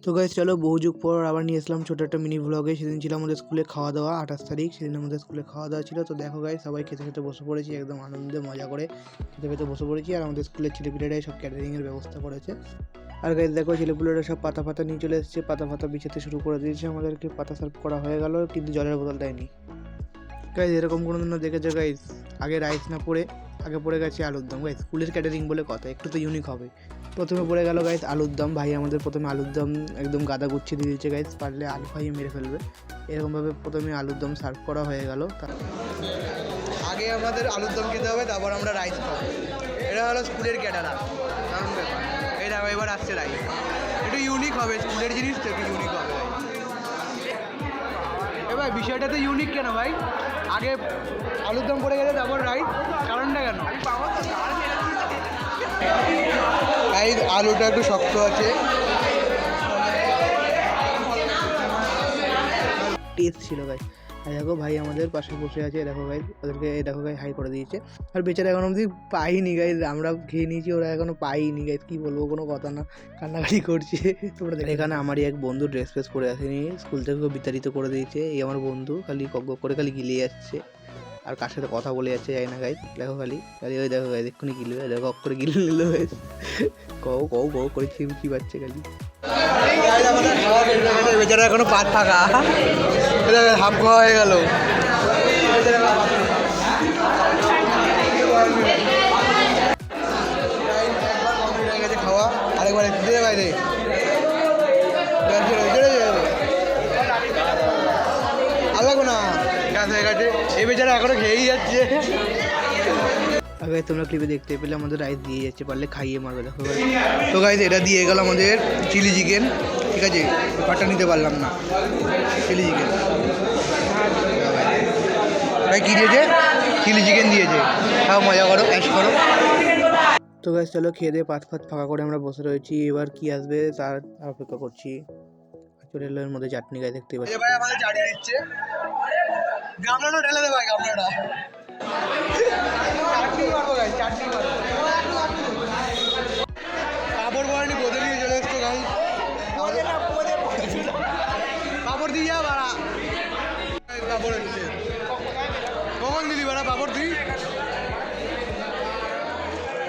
তো গাইস চলো বহু যুগ পর আবার নিয়ে আসলাম ছোটো একটা মিনি ব্লগে। সেদিন ছিল আমাদের স্কুলে খাওয়া দাওয়া, 28 তারিখ। সেদিন আমাদের স্কুলে খাওয়া দাওয়া ছিল। তো দেখো গাইস সবাই খেতে খেতে বসে পড়েছি, একদম আনন্দে মজা করে খেতে খেতে বসে পড়েছি। আর আমাদের স্কুলের ছেলেপিলেরাই সব ক্যাটারিংয়ের ব্যবস্থা করেছে। আর গাইস দেখো ছেলেপুলেরা সব পাতা ফাতা নিয়ে চলে এসেছে, পাতা ফাতা বিছাতে শুরু করে দিয়েছে। আমাদেরকে পাতা সার্ভ করা হয়ে গেল, কিন্তু জলের বোতল দেয়নি। গাইস এরকম কোনোদিনও দেখেছো গাইস? আগে রাইস না পড়ে আগে পড়ে গেছে আলুর দম। গাইস স্কুলের ক্যাটারিং বলে কথা, একটু তো ইউনিক হবে। প্রথমে পড়ে গেল গাইস আলুর দম। ভাই আমাদের প্রথমে আলুর দম একদম গাদা গুছিয়ে দিয়ে দিয়েছে গাইস, পারলে আলু খাইয়ে মেরে ফেলবে এরকমভাবে প্রথমে আলুর দম সার্ভ করা হয়ে গেল। আগে আমাদের আলুর দম খেতে হবে, তারপর আমরা রাইস খাবো। এটা হলো স্কুলের ক্যাটারার কারণ ব্যাপার। এই দেখো এবার আসছে রাইস, একটু ইউনিক হবে, স্কুলের জিনিস তো একটু ইউনিক হবে। এবার বিষয়টা তো ইউনিক কেন ভাই? আগে আলুর দম পড়ে গেছে তারপর রাইস, কারণটা কেন? গাইস আলুটা একটু শক্ত আছে, টেস্ট ছিল গাইস। আর দেখো ভাই আমাদের পাশে বসে আছে, দেখো গাইস ওদেরকে দেখো গাইস হাই করে দিয়েছে। আর বেচারা এখন অবধি পাইনি গাইস, আমরা খেয়ে নিয়েছি, ওরা এখনো পাইনি গাইস। কি বলবো, কোনো কথা না, কান্নাকাটি করছে। তোমরা এখানে আমারই এক বন্ধু ড্রেস ফ্রেস পরে আসেনি, স্কুল থেকে বিতাড়িত করে দিয়েছে। এই আমার বন্ধু খালি কক করে খালি গিলে যাচ্ছে, আর কার সাথে কথা বলে যাচ্ছে যাই না গাইস। দেখো খালি খালি ওই দেখো গাইস এক্ষুনি গিলবে, দেখো কক করে গিলে নিল গাইস। কও কও কও করে চিমচি পাচ্ছে খালি। বেচারা এখনো পাত ফাঁকা, হাফ খাওয়া হয়ে গেল। খাওয়া আরেকবার বাইরে আলাগো না, গাছ হয়ে গেছে। এই বেচারা এখনো খেয়েই যাচ্ছে। আগে তোমরা ক্লিপে দেখতে পেলে আমাদের রাইস দিয়ে যাচ্ছে, পারলে খাইয়ে মারবে। দেখো তো গাইস এটা দিয়ে গেল আমাদের চিলি চিকেন, ঠিক আছে? ব্যাপারটা নিতে পারলাম না, চিলি চিকেন ভাই কী দিয়েছে? চিলি চিকেন দিয়েছে। খাও মজা করো, অ্যাশ করো। তো গাইস চলো খেয়ে দিয়ে পাত ফাত ফাঁকা করে আমরা বসে রয়েছি, এবার কি আসবে তার অপেক্ষা করছি। চলে এলো এর মধ্যে চাটনি, গায়ে দেখতে পাচ্ছি ভাই আমাদের চাটনি দিচ্ছে। গামলাটা ঢেলে দে ভাই, গামলাটা চাটনি মারবো গাইস, চাটনি মারবো। পাপড় পড়ানি বোধে নিয়ে চলে এসছো গাইস, পাপড় দিয়ে যা বাড়া। পাপড় হচ্ছে কখন দিলি বাড়া পাপড়? তুই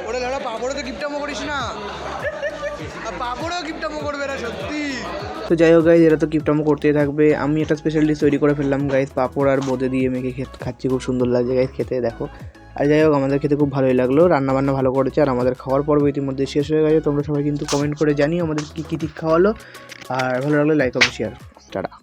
ওরে দাদা পাপড়ে তো গিফটামো করিস না, আর পাপড়েও গিফটামো করবে না সত্যি। তো যাই হোক গাইজ এরা তো গিফটামো করতেই থাকবে। আমি একটা স্পেশাল ডিশ তৈরি করে ফেললাম গাইজ, পাপড় আর বোঁদে দিয়ে মেখে খাচ্ছি, খুব সুন্দর লাগছে গাইজ খেতে, দেখো। আর যাই হোক আমাদের খেতে খুব ভালোই লাগলো, রান্নাবান্না ভালো করেছে। আর আমাদের খাওয়ার পর্ব ইতিমধ্যে শেষ হয়ে গেছে। তোমরা সবাই কিন্তু কমেন্ট করে জানিও আমাদের কী কী ঠিক খাওয়ালো। আর ভালো লাগলে লাইক কমেন্ট শেয়ার। টাটা।